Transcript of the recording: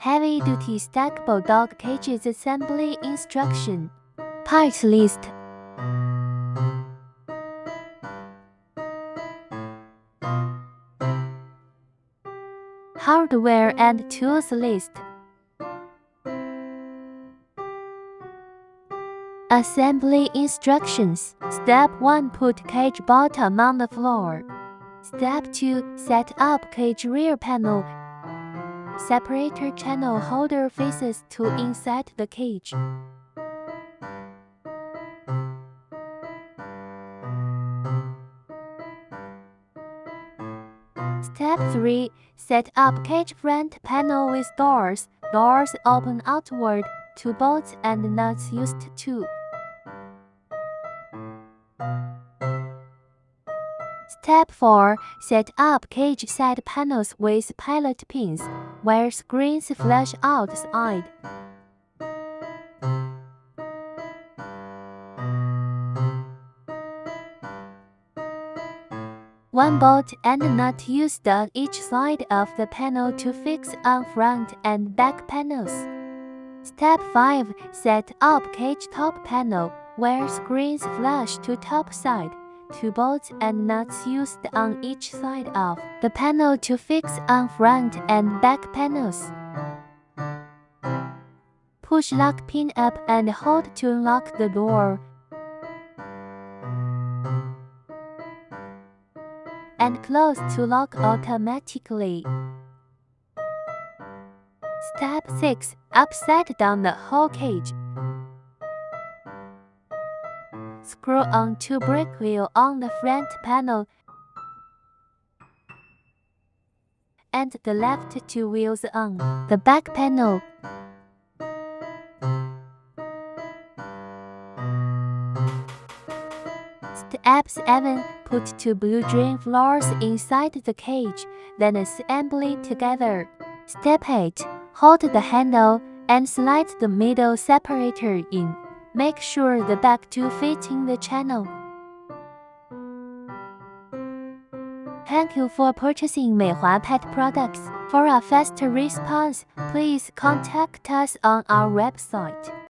Heavy-duty stackable dog cages assembly instruction. Parts list. Hardware and tools list. Assembly instructions. Step 1. Put cage bottom on the floor. Step 2. Set up cage rear panel. Separator channel holder faces to inside the cage. Step 3. Set up cage front panel with doors. Doors open outward. 2 bolts and nuts used to. Step 4. Set up cage side panels with pilot pins, where screens flash outside. One bolt and nut used on each side of the panel to fix on front and back panels. Step 5. Set up cage top panel, where screens flash to top side. 2 bolts and nuts used on each side of the panel to fix on front and back panels. Push lock pin up and hold to unlock the door. And close to lock automatically. Step 6. Upside down the whole cage. Screw on 2 brake wheels on the front panel and the left 2 wheels on the back panel. Step 7. Put 2 blue drain floors inside the cage, then assembly together. Step 8. Hold the handle and slide the middle separator in. Make sure the back 2 fit in the channel. Thank you for purchasing 美华 Pet products. For a faster response, please contact us on our website.